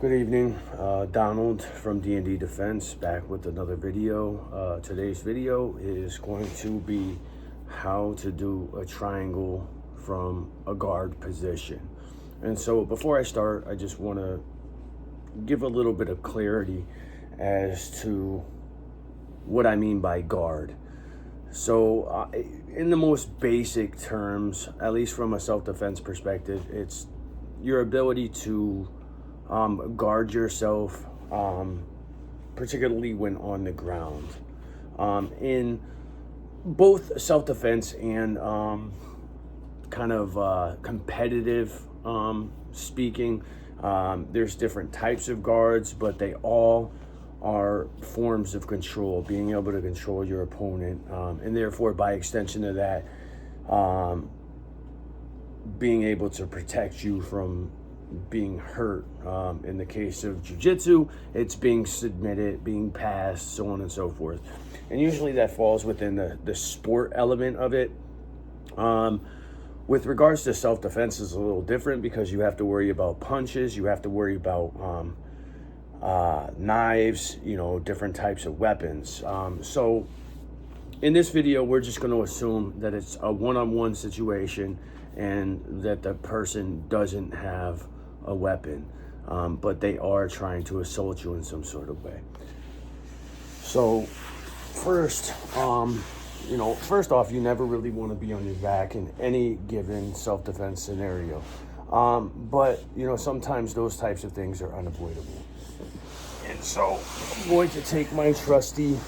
Good evening, Donald from D&D Defense back with another video. Today's video is going to be how to do a triangle from a guard position. And so before I start, I just want to give a little bit of clarity as to what I mean by guard. So in the most basic terms, at least from a self-defense perspective, it's your ability to guard yourself, particularly when on the ground. In both self-defense and kind of competitive speaking, there's different types of guards, but they all are forms of control, being able to control your opponent, and therefore by extension of that, being able to protect you from being hurt. In the case of jiu-jitsu, it's being submitted, being passed, so on and so forth. And usually that falls within the sport element of it. With regards to self-defense, is a little different because you have to worry about punches, you have to worry about knives, different types of weapons. So in this video, we're just going to assume that it's a one-on-one situation and that the person doesn't have a weapon, but they are trying to assault you in some sort of way. So first off, you never really want to be on your back in any given self-defense scenario. But sometimes those types of things are unavoidable. And so I'm going to take my trusty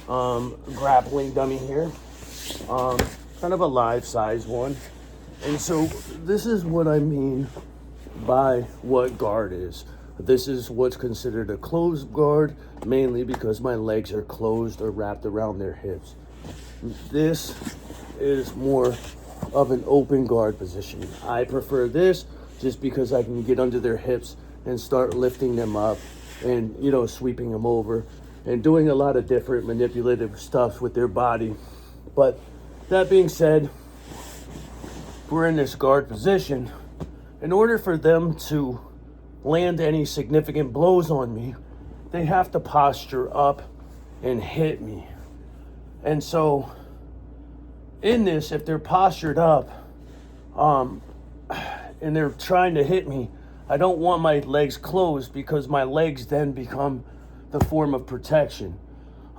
grappling dummy here, kind of a live size one. And so this is what I mean by what guard is. This is what's considered a closed guard, mainly because my legs are closed or wrapped around their hips. This is more of an open guard position. I prefer this just because I can get under their hips and start lifting them up and, sweeping them over and doing a lot of different manipulative stuff with their body. But that being said, we're in this guard position. In order for them to land any significant blows on me, they have to posture up and hit me. And so in this, if they're postured up and they're trying to hit me, I don't want my legs closed because my legs then become the form of protection.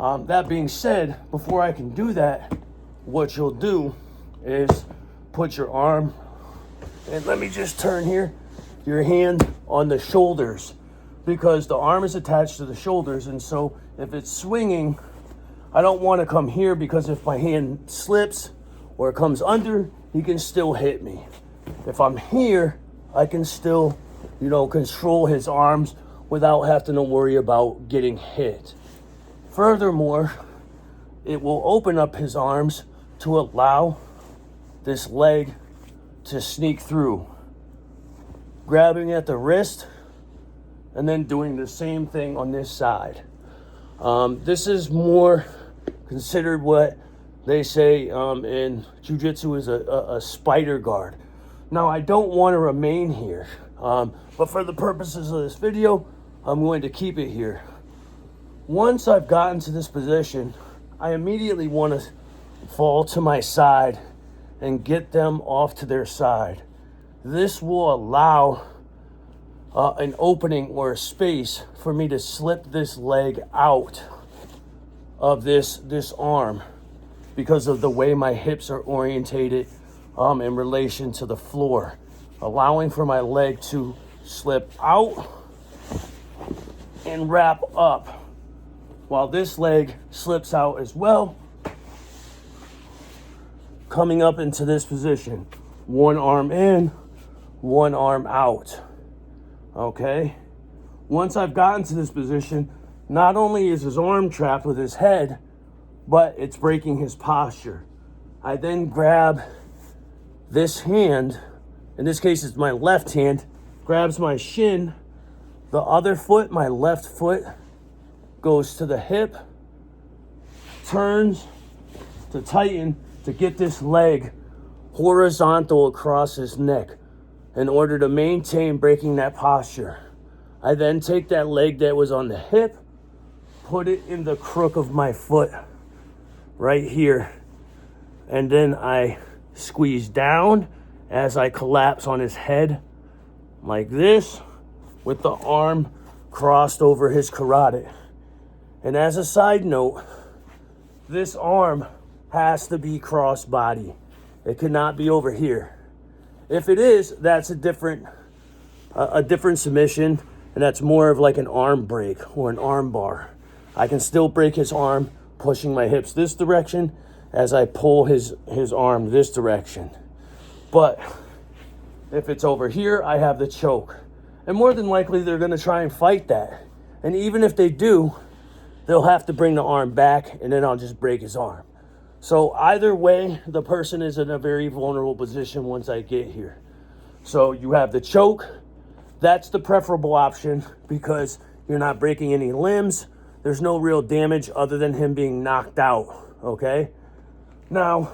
That being said, before I can do that, what you'll do is put your arm, and let me just turn here, your hand on the shoulders, because the arm is attached to the shoulders. And so if it's swinging, I don't want to come here, because if my hand slips or it comes under, he can still hit me. If I'm here, I can still, control his arms without having to worry about getting hit. Furthermore, it will open up his arms to allow this leg to sneak through, grabbing at the wrist and then doing the same thing on this side. This is more considered what they say in jiu-jitsu is a spider guard. Now, I don't want to remain here, but for the purposes of this video, I'm going to keep it here. Once I've gotten to this position, I immediately want to fall to my side and get them off to their side. This will allow an opening or a space for me to slip this leg out of this arm because of the way my hips are orientated in relation to the floor, allowing for my leg to slip out and wrap up while this leg slips out as well, coming up into this position. One arm in, one arm out. Okay? Once I've gotten to this position, not only is his arm trapped with his head, but it's breaking his posture. I then grab this hand, in this case it's my left hand, grabs my shin. The other foot, my left foot, goes to the hip, turns to tighten to get this leg horizontal across his neck in order to maintain breaking that posture. I then take that leg that was on the hip, put it in the crook of my foot right here, and then I squeeze down as I collapse on his head like this, with the arm crossed over his carotid. And as a side note, this arm has to be cross body. It cannot be over here. If it is, that's a different submission, and that's more of like an arm break or an arm bar. I can still break his arm, pushing my hips this direction as I pull his arm this direction. But if it's over here, I have the choke. And more than likely, they're going to try and fight that. And even if they do, they'll have to bring the arm back, and then I'll just break his arm. So either way, the person is in a very vulnerable position once I get here. So you have the choke. That's the preferable option because you're not breaking any limbs. There's no real damage other than him being knocked out, okay? Now,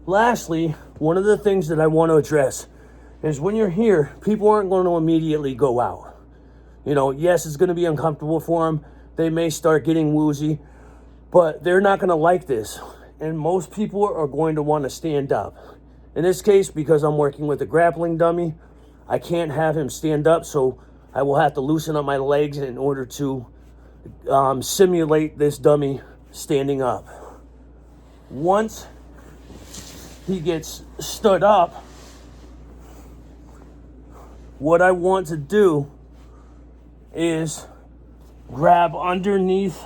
lastly, one of the things that I want to address is when you're here, people aren't going to immediately go out. You know, yes, it's going to be uncomfortable for them. They may start getting woozy, but they're not going to like this. And most people are going to want to stand up. In this case, because I'm working with a grappling dummy, I can't have him stand up, so I will have to loosen up my legs in order to simulate this dummy standing up. Once he gets stood up, what I want to do is grab underneath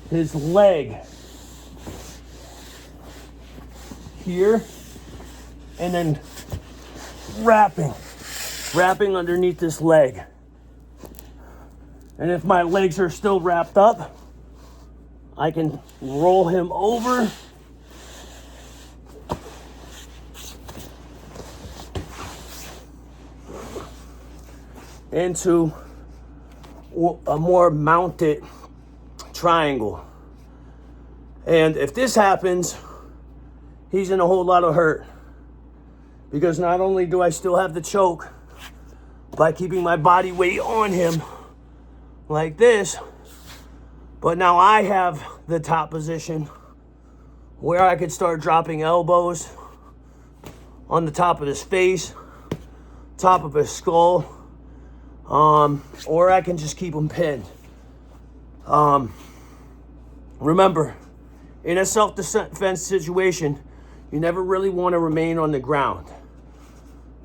his leg here, and then wrapping underneath this leg. And if my legs are still wrapped up, I can roll him over into a more mounted triangle. And if this happens, he's in a whole lot of hurt, because not only do I still have the choke by keeping my body weight on him like this, but now I have the top position where I could start dropping elbows on the top of his face, top of his skull, or I can just keep him pinned. Remember, in a self-defense situation, you never really want to remain on the ground.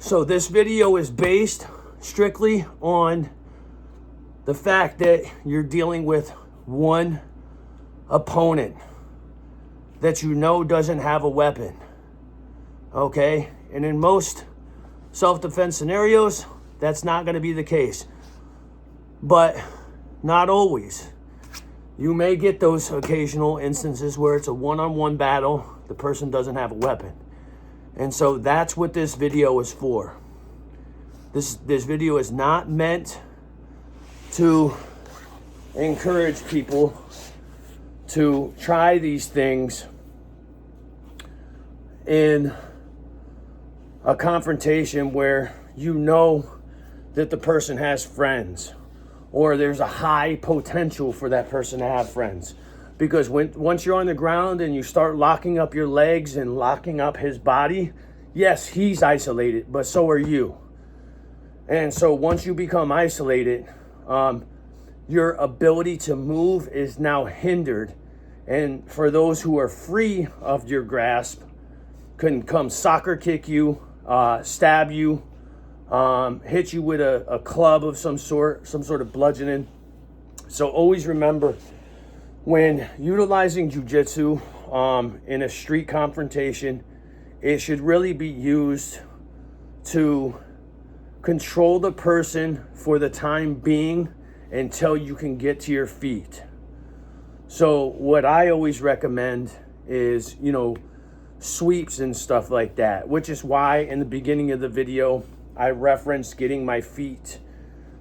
So this video is based strictly on the fact that you're dealing with one opponent that you know doesn't have a weapon, okay? And in most self-defense scenarios, that's not going to be the case, but not always. You may get those occasional instances where it's a one-on-one battle, the person doesn't have a weapon. And so that's what this video is for. This video is not meant to encourage people to try these things in a confrontation where you know that the person has friends, or there's a high potential for that person to have friends. Because once you're on the ground and you start locking up your legs and locking up his body, yes, he's isolated, but so are you. And so once you become isolated, your ability to move is now hindered. And for those who are free of your grasp, can come soccer kick you, stab you, hit you with a club of some sort of bludgeoning. So always remember, when utilizing jiu-jitsu in a street confrontation, it should really be used to control the person for the time being until you can get to your feet. So what I always recommend is, sweeps and stuff like that, which is why in the beginning of the video, I referenced getting my feet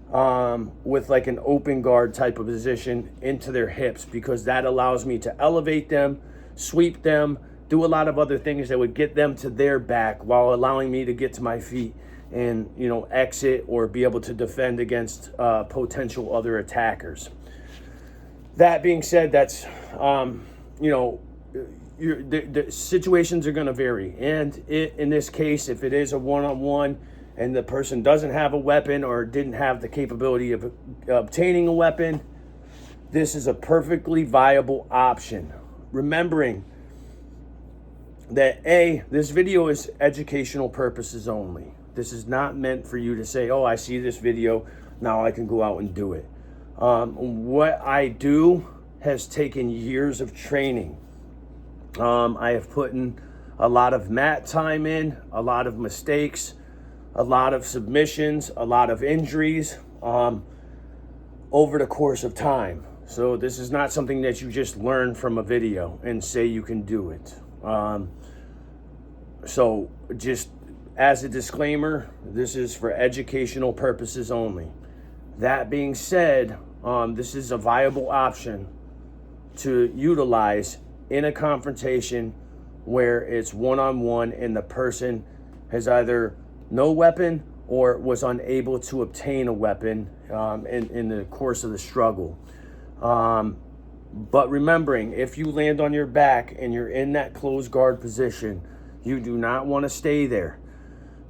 with like an open guard type of position into their hips, because that allows me to elevate them, sweep them, do a lot of other things that would get them to their back while allowing me to get to my feet. and, you know, exit or be able to defend against potential other attackers. That being said, that's, you know, the situations are going to vary. And in this case, if it is a one-on-one and the person doesn't have a weapon or didn't have the capability of obtaining a weapon, this is a perfectly viable option. Remembering that this video is educational purposes only. This is not meant for you to say, oh, I see this video, now I can go out and do it. What I do has taken years of training. I have put in a lot of mat time in, a lot of mistakes, a lot of submissions, a lot of injuries over the course of time. So this is not something that you just learn from a video and say you can do it. So just as a disclaimer, this is for educational purposes only. That being said, this is a viable option to utilize in a confrontation where it's one-on-one and the person has either no weapon or was unable to obtain a weapon in the course of the struggle. But remembering, if you land on your back and you're in that closed guard position, you do not want to stay there,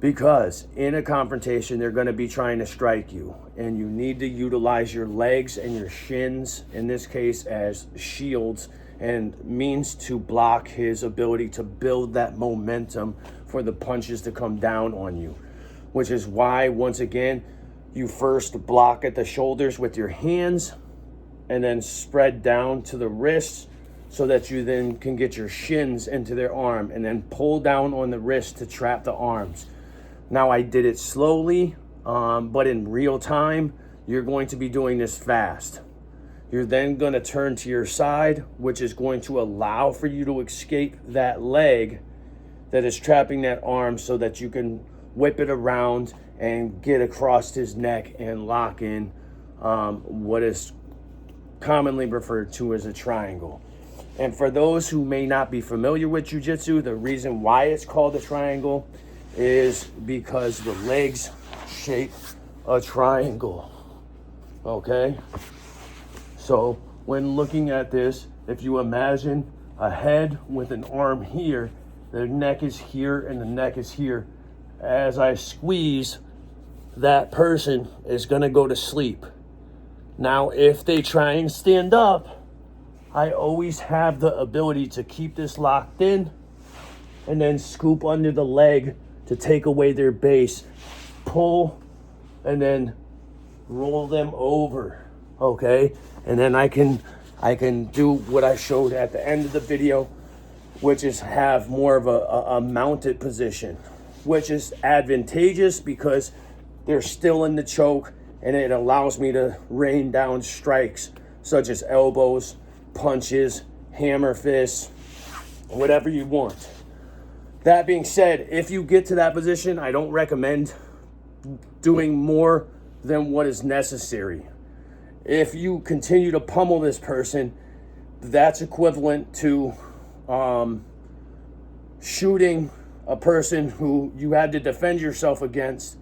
because in a confrontation, they're going to be trying to strike you, and you need to utilize your legs and your shins, in this case, as shields and means to block his ability to build that momentum for the punches to come down on you, which is why, once again, you first block at the shoulders with your hands and then spread down to the wrists so that you then can get your shins into their arm and then pull down on the wrist to trap the arms. Now, I did it slowly, but in real time, you're going to be doing this fast. You're then going to turn to your side, which is going to allow for you to escape that leg that is trapping that arm so that you can whip it around and get across his neck and lock in what is commonly referred to as a triangle. And for those who may not be familiar with jiu-jitsu, the reason why it's called a triangle is because the legs shape a triangle. Okay? So when looking at this, if you imagine a head with an arm here, the neck is here and the neck is here. As I squeeze, that person is going to go to sleep. Now, if they try and stand up, I always have the ability to keep this locked in and then scoop under the leg to take away their base, pull, and then roll them over. Okay? And then I can do what I showed at the end of the video, which is have more of a mounted position, which is advantageous because they're still in the choke, and it allows me to rain down strikes such as elbows, punches, hammer fists, whatever you want. That being said, if you get to that position, I don't recommend doing more than what is necessary. If you continue to pummel this person, that's equivalent to shooting a person who you had to defend yourself against,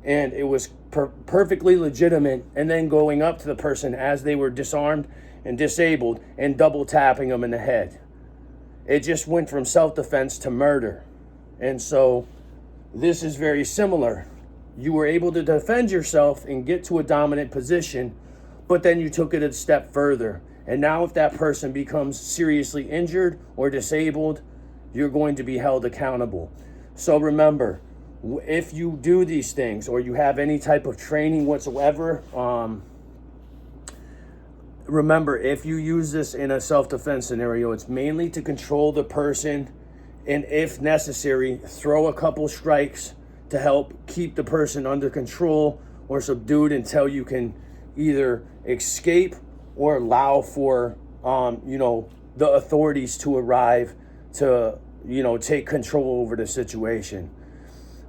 and it was perfectly legitimate, and then going up to the person as they were disarmed and disabled and double tapping them in the head. It just went from self-defense to murder. And so this is very similar. You were able to defend yourself and get to a dominant position, but then you took it a step further. And now if that person becomes seriously injured or disabled, you're going to be held accountable. So remember, if you do these things or you have any type of training whatsoever, remember, if you use this in a self-defense scenario, it's mainly to control the person, and if necessary, throw a couple strikes to help keep the person under control or subdued until you can either escape or allow for the authorities to arrive to take control over the situation.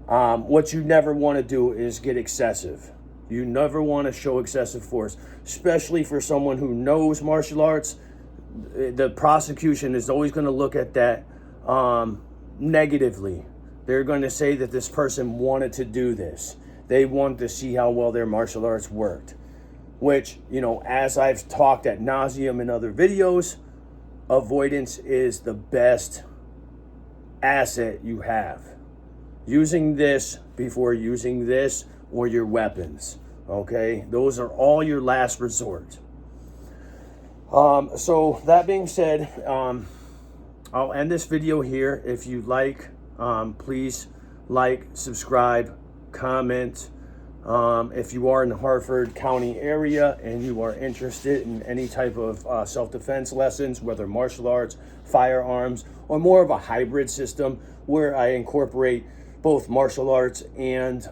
What you never want to do is get excessive. You never want to show excessive force, especially for someone who knows martial arts. The prosecution is always going to look at that negatively. They're going to say that this person wanted to do this. They wanted to see how well their martial arts worked. Which, you know, as I've talked ad nauseum in other videos, avoidance is the best asset you have. Using this before using this or your weapons. Okay? Those are all your last resort. So that being said, I'll end this video here. If you like, please like, subscribe, comment. If you are in the Harford County area and you are interested in any type of self-defense lessons, whether martial arts, firearms, or more of a hybrid system where I incorporate both martial arts and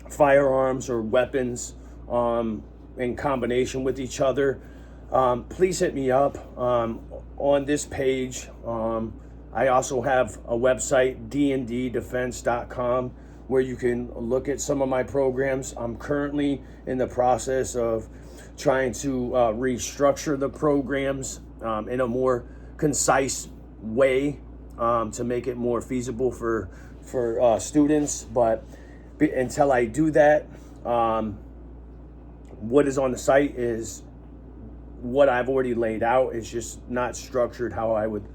firearms or weapons in combination with each other, please hit me up on this page. I also have a website, dnddefense.com, where you can look at some of my programs. I'm currently in the process of trying to restructure the programs in a more concise way to make it more feasible for students. But until I do that, what is on the site is what I've already laid out. It's just not structured how I would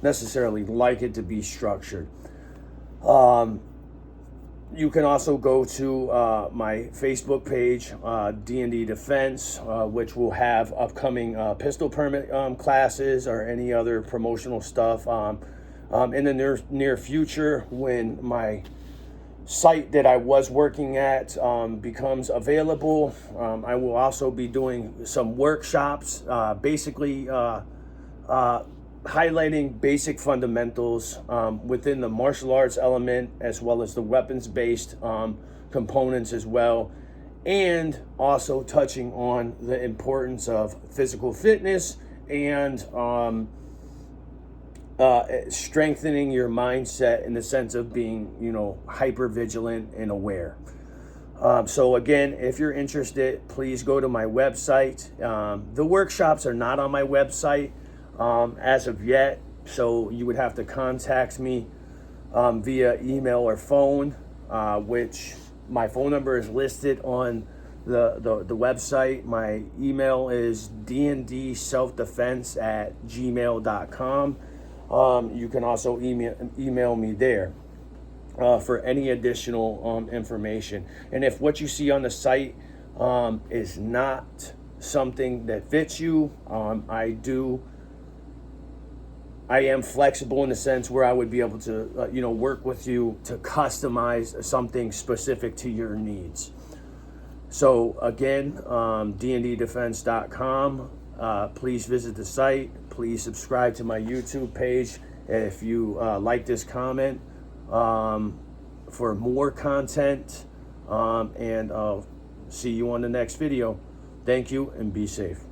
necessarily like it to be structured. You can also go to my Facebook page, D&D Defense, which will have upcoming pistol permit classes or any other promotional stuff. In the near future, when my site that I was working at becomes available, I will also be doing some workshops, basically highlighting basic fundamentals within the martial arts element, as well as the weapons-based components as well, and also touching on the importance of physical fitness and strengthening your mindset in the sense of being, you know, hyper vigilant and aware. So again, if you're interested, please go to my website. The workshops are not on my website as of yet, so you would have to contact me via email or phone, which my phone number is listed on the website. My email is dndselfdefense@gmail.com. You can also email me there for any additional information. And if what you see on the site is not something that fits you, I am flexible in the sense where I would be able to, work with you to customize something specific to your needs. So again, dnddefense.com. Please visit the site. Please subscribe to my YouTube page if you like this comment for more content. And I'll see you on the next video. Thank you and be safe.